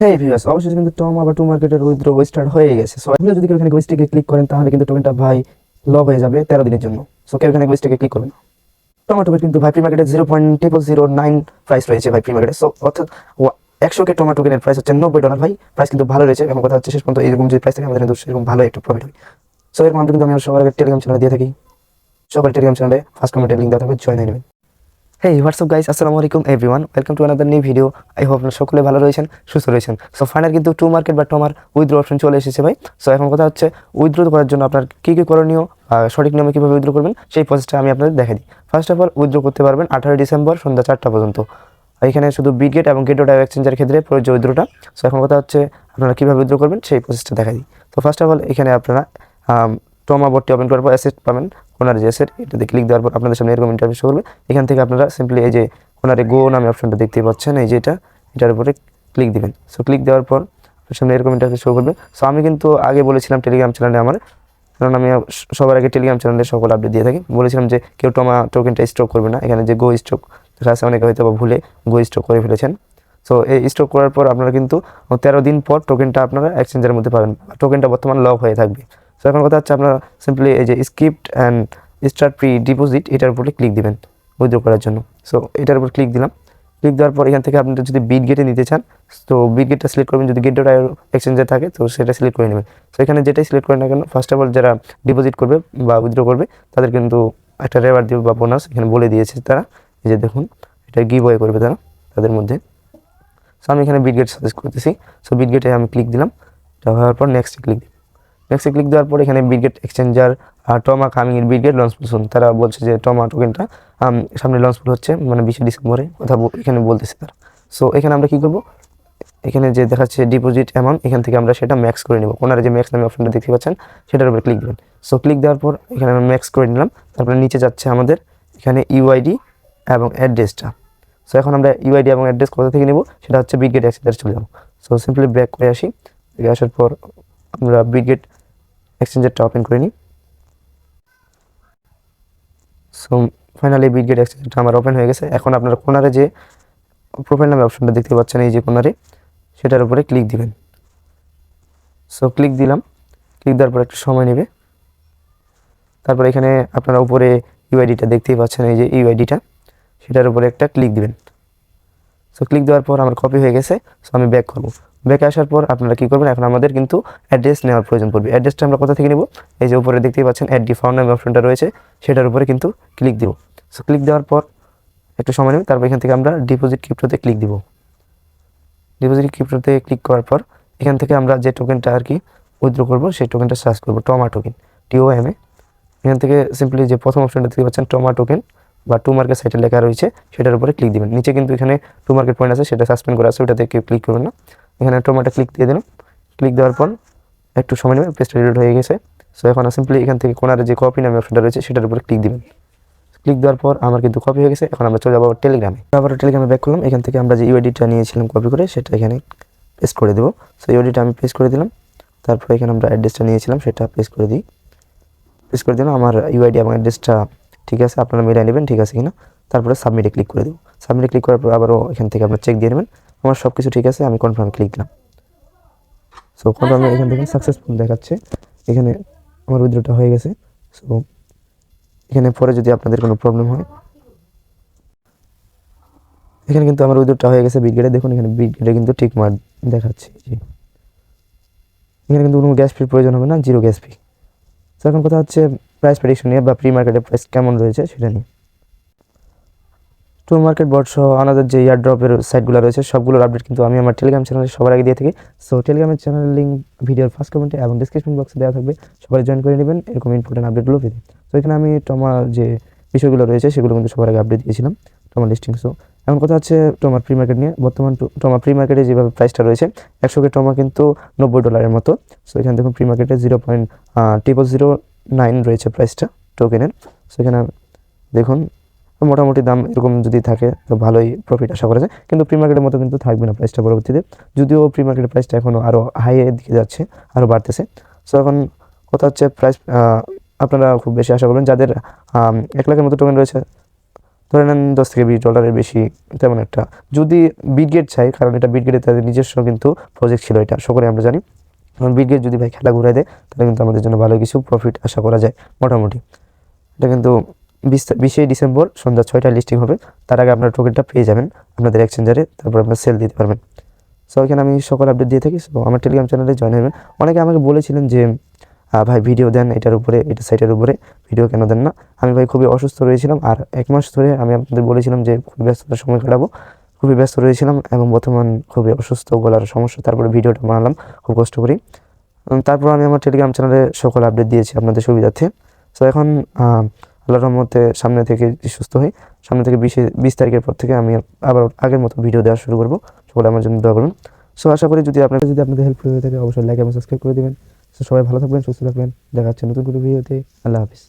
হ্যাঁ ভিউয়ার্স, অবশ্যই কিন্তু টম আবার টু মার্কেটের উইথড্র স্টার্ট হয়ে গেছে। সো আপনি যদি কেউ এখানে গোস্টিকে ক্লিক করেন তাহলে কিন্তু টোকেনটা ভাই লক হয়ে যাবে 13 দিনের জন্য। সো কেউ এখানে গোস্টিকে ক্লিক করবেন। টমেটো কিন্তু ভাই প্রি মার্কেটে 0.0009 প্রাইস রয়েছে ভাই প্রি মার্কেটে। সো অর্থাৎ 100 কে টমেটো টোকেনের প্রাইস হচ্ছে $90 ভাই। প্রাইস কিন্তু ভালো রয়েছে। এখন কথা হচ্ছে শেষ পর্যন্ত এরকম যে প্রাইস থাকে আমাদের কিন্তু সেরকম ভালো একটু প্রফিট হয়। সো এরকম কিন্তু আমি সবার আগে টেলিগ্রাম চ্যানেলে দিয়ে থাকি। সবার টেলিগ্রাম চ্যানেলে ফার্স্ট কমেন্টে লিঙ্ক দেওয়া থাকবে, জয়েন হয়ে নেবেন। হেই হোয়াটসঅ্যাপ গাইস, আসসালামু আলাইকুম everyone, welcome to another new video. I hope আপনারা সকলে ভালো রয়েছেন, সুস্থ রয়েছেন। সো ফাইনাল কিন্তু টু মার্কেট বা টমার উইথড্র অপশন চলে এসেছে ভাই। সো এখন কথা হচ্ছে উইথড্র করার জন্য আপনার কী কী করণীয়, সঠিক নিয়মে কীভাবে উইথড্র করবেন সেই প্রসেসটা আমি আপনাদের দেখাই দিই। ফার্স্ট অফ অল উইথড্র করতে পারবেন 18 ডিসেম্বর সন্ধ্যা 4টা পর্যন্ত। এখানে শুধু বিটগেট এবং গেট ডট এক্সচেঞ্জের ক্ষেত্রে প্রযোজ্য উইথড্রটা। সো এখন কথা হচ্ছে আপনারা কীভাবে উইথড্র করবেন সেই প্রসেসটা দেখাই দিই। তো ফার্স্ট অফ অল এখানে আপনারা টমা বটটি ওপেন করার পর অ্যাসেট পাবেন, ওনার যে অ্যাসেট এটাতে ক্লিক দেওয়ার পর আপনাদের সামনে এরকম ইন্টারফেস করবে। এখান থেকে আপনারা সিম্পলি এই যে ওনারে গো নামে অপশনটা দেখতে পাচ্ছেন, এই যে এটার উপরে ক্লিক দিবেন। সো ক্লিক দেওয়ার পর আপনার সামনে এরকম ইন্টারফেস শো করবে। সো আমি কিন্তু আগে বলেছিলাম টেলিগ্রাম চ্যানেলে আমার, কারণ আমি সবার আগে টেলিগ্রাম চ্যানেলে সকল আপডেট দিয়ে থাকি, বলেছিলাম যে কেউ টমা টোকেনটা স্টক করবে না। এখানে যে গো স্টক আছে, অনেকে হয়তো বা ভুলে গো স্টক করে ফেলেছেন। সো এই স্টক করার পর আপনারা কিন্তু 13 দিন পর টোকেনটা আপনারা এক্সচেঞ্জের মধ্যে পাবেন। টোকেনটা বর্তমান লক হয়ে থাকবে। সো এখন কথা হচ্ছে আপনারা সিম্পলি এই যে স্কিপ্ট অ্যান্ড স্টার্ট প্রি ডিপোজিট এটার উপরে ক্লিক দিবেন উইথড্র করার জন্য। সো এটার উপর ক্লিক দিলাম। ক্লিক দেওয়ার পর এখান থেকে আপনি যদি বিটগেটে নিতে চান তো বিটগেটটা সিলেক্ট করবেন, যদি গেট ডট এক্সচেঞ্জে থাকে তো সেটা সিলেক্ট করে নেবেন। সো এখানে যেটাই সিলেক্ট করেন না কেন, ফার্স্ট অফ অল যারা ডিপোজিট করবে বা উইথড্র করবে তাদের কিন্তু একটা রেওয়ার্ড দিবে বা বোনাস এখানে বলে দিয়েছে তারা। এই যে দেখুন, এটা গিভ ওয়ে করবে তারা তাদের মধ্যে। সো আমি এখানে বিটগেট সাজেস্ট করতেছি। সো বিটগেটে আমি ক্লিক দিলাম। এটা হওয়ার পর নেক্সটে ক্লিক দিই। নেক্সটে ক্লিক দেওয়ার পর এখানে বিটগেট এক্সচেঞ্জার টমা কামিং এর বিটগেট লঞ্চফুল সুন, তারা বলছে যে টমা টোকেনটা সামনে লঞ্চফুল হচ্ছে, মানে 20 ডিসেম্বরে কথা এখানে বলতেছে তারা। সো এখানে আমরা কী করবো, এখানে যে দেখাচ্ছে ডিপোজিট অ্যামাউন্ট, এখান থেকে আমরা সেটা ম্যাক্স করে নেব। ওনারা যে ম্যাক্স নামে অপশনটা দেখতে পাচ্ছেন সেটার উপরে ক্লিক দেবেন। সো ক্লিক দেওয়ার পর এখানে আমরা ম্যাক্স করে নিলাম। তারপরে নিচে যাচ্ছে আমাদের এখানে ইউআইডি এবং অ্যাড্রেসটা। সো এখন আমরা ইউআইডি এবং অ্যাড্রেস কোথা থেকে নেব সেটা হচ্ছে বিটগেট এক্সচেঞ্জার চলে যাবো। সো সিম্পলি ব্যাক করে আসি। আসার পর আমরা বিটগেট এক্সচেঞ্জারটা ওপেন করে নিই। সো ফাইনালি বিটগেট এক্সচেঞ্জারটা আমার ওপেন হয়ে গেছে। এখন আপনারা কোনারে যে প্রোফাইল নামে অপশনটা দেখতে পাচ্ছেন এই যে কোনারে, সেটার উপরে ক্লিক দিবেন। সো ক্লিক দিলাম। ক্লিক দেওয়ার পর একটু সময় নেবে। তারপর এখানে আপনারা উপরে ইউআইডিটা দেখতেই পাচ্ছেন, এই যে ইউআইডিটা, সেটার উপরে একটা ক্লিক দিবেন। সো ক্লিক দেওয়ার পর আমার কপি হয়ে গেছে। সো আমি ব্যাক করবো। ব্যাকে আসার পর আপনারা কী করবেন, এখন আমাদের কিন্তু অ্যাড্রেস নেওয়ার প্রয়োজন পড়বে। অ্যাড্রেসটা আমরা কোথা থেকে নেব, এই যে উপরে দেখতেই পাচ্ছেন অ্যাড ডি ফাউন্ড নামে অপশনটা রয়েছে, সেটার উপরে কিন্তু ক্লিক দিব। সো ক্লিক দেওয়ার পর একটু সময় নেবে। তারপর এখান থেকে আমরা ডিপোজিট ক্রিপ্টোতে ক্লিক দিব। ডিপোজিট ক্রিপ্টোতে ক্লিক করার পর এখান থেকে আমরা যে টোকেনটা আর কি উইথড্র করবো সেই টোকেনটা সার্চ করবো, টমা টোকেন, TOMA। এখান থেকে সিম্পলি যে প্রথম অপশনটা দেখতে পাচ্ছেন টমা টোকেন বা টু মার্কেট সাইটে লেখা রয়েছে সেটার উপরে ক্লিক দিবেন। নিচে কিন্তু এখানে টু মার্কেট পয়েন্ট আছে, সেটা সাসপেন্ড করা আছে, ওটাতে কেউ ক্লিক করবেন না। এখানে টমাটা ক্লিক দিয়ে দিলাম। ক্লিক দেওয়ার পর একটু সময় নেবে, পেজটা রিলোড হয়ে গেছে। সো এখন সিম্পলি এখান থেকে কোনারে যে কপি নামে অপশনটা রয়েছে সেটার উপরে ক্লিক দিবেন। ক্লিক দেওয়ার পর আমার কিন্তু কপি হয়ে গেছে। এখন আমরা চলে যাবো টেলিগ্রামে। আবার টেলিগ্রামে ব্যাক করলাম। এখান থেকে আমরা যে ইউআইডিটা নিয়েছিলাম কপি করে সেটা এখানে পেস্ট করে দেবো। সো ইউআইডিটা আমি পেস্ট করে দিলাম। তারপর এখানে আমরা অ্যাড্রেসটা নিয়েছিলাম সেটা পেস্ট করে দিই। পেস্ট করে দিলাম। আমার ইউআইডি এবং অ্যাড্রেসটা ঠিক আছে, আপনারা মিলিয়ে নেবেন ঠিক আছে কিনা। তারপরে সাবমিটে ক্লিক করে দেবো। সাবমিটে ক্লিক করার পর আবারও এখান থেকে আপনার চেক দিয়ে নেবেন আমার সব কিছু ঠিক আছে, আমি কনফার্ম ক্লিক দিলাম। সো কনফার্ম এখান থেকে সাকসেসফুল দেখাচ্ছে, এখানে আমার উইথড্রটা হয়ে গেছে। সো এখানে পরে যদি আপনাদের কোনো প্রবলেম হয়, এখানে কিন্তু আমার উইথড্রটা হয়ে গেছে বিটগেটে। দেখুন এখানে বিটগেটে কিন্তু টিক মার্ক দেখাচ্ছে। এখানে কিন্তু কোনো গ্যাস ফির প্রয়োজন হবে না, জিরো গ্যাস ফি। তো এখন কথা হচ্ছে প্রাইস প্রেডিকশন নিয়ে বা প্রি মার্কেটের প্রাইস কেমন রয়েছে সেটা নিয়ে। টু মার্কেট বট সহ আমাদের যে ইয়ার ড্রপের সাইটগুলো রয়েছে সবগুলোর আপডেট কিন্তু আমি আমার টেলিগ্রাম চ্যানেলে সবার আগে দিয়ে থাকি। সো টেলিগ্রামের চ্যানেলের লিঙ্ক ভিডিওর ফার্স্ট কমেন্টে এবং ডিসক্রিপশন বক্সে দেওয়া থাকবে, সবাই জয়েন করে নেবেন এরকম ইম্পর্টেন্ট আপডেটগুলো পেতে। তো এখানে আমি টমার যে বিষয়গুলো রয়েছে সেগুলো কিন্তু সবার আগে আপডেট দিয়েছিলাম, টমার লিস্টিং। সো এখন কথা হচ্ছে টমার প্রি মার্কেট নিয়ে। বর্তমান টমার প্রি মার্কেটে যেভাবে প্রাইসটা রয়েছে 100 কে টমা কিন্তু $90 মতো। সো এখানে দেখুন প্রি মার্কেটে 0.0009 রয়েছে প্রাইসটা টোকেনের। সো এখানে দেখুন মোটামুটি দাম এরকম যদি থাকে তো ভালোই প্রফিট আশা করা যায়, কিন্তু প্রি মার্কেটের মতো কিন্তু থাকবে না প্রাইসটা পরবর্তীতে, যদিও প্রি মার্কেটের প্রাইসটা এখনও আরও হাইয়ের দিকে যাচ্ছে, আরও বাড়তেছে। সো এখন কথা হচ্ছে প্রাইস আপনারা খুব বেশি আশা করবেন যাদের 1 লাখের মতো টোকেন রয়েছে ধরে নেন $10 থেকে $20 বেশি তেমন একটা। যদি বিটগেট চাই, কারণ এটা বিটগেটে তাদের নিজস্ব কিন্তু প্রজেক্ট ছিল, এটা সকলে আমরা জানি। কারণ বিটগেট যদি ভাই খেলা ঘুরাই দেয় তাহলে কিন্তু আমাদের জন্য ভালো কিছু প্রফিট আশা করা যায় মোটামুটি। এটা কিন্তু 20শে ডিসেম্বর সন্ধ্যা 6টায় লিস্টিং হবে। তার আগে আপনার টোকেনটা পেয়ে যাবেন আপনাদের এক্সচেঞ্জারে, তারপর আপনার সেল দিতে পারবেন। সো এখানে আমি সকল আপডেট দিয়ে থাকি। সো আমার টেলিগ্রাম চ্যানেলে জয়েন হবেন। অনেকে আমাকে বলেছিলেন যে ভাই ভিডিও দেন এটার উপরে, এটা সাইটের উপরে ভিডিও কেন দেন না। আমি ভাই খুবই অসুস্থ রয়েছিলাম, আর 1 মাস ধরে আমি আপনাদের বলেছিলাম যে খুবই ব্যস্ততার সময় কাটাবো, খুবই ব্যস্ত রয়েছিলাম এবং বর্তমান খুবই অসুস্থ, গলার সমস্যা, তারপরে ভিডিওটা বানালাম খুব কষ্ট করি। তারপর আমি আমার টেলিগ্রাম চ্যানেলে সকল আপডেট দিয়েছি আপনাদের সুবিধার্থে। সো এখন আল্লাহর রহমতে সামনে থেকে সুস্থ হই, সামনে থেকে 20 তারিখের পর থেকে আমি আবার আগের মতো ভিডিও দেওয়া শুরু করবো। সকলে আমার জন্য দোয়া করুন। সো আশা করি যদি আপনাদের হেল্পফুল হয়ে থাকে অবশ্যই লাইক এবং সাবস্ক্রাইব করে দেবেন। সো সবাই ভালো থাকবেন, সুস্থ থাকবেন, দেখা হচ্ছে নতুন কোনো ভিডিওতে। আল্লাহ হাফিজ।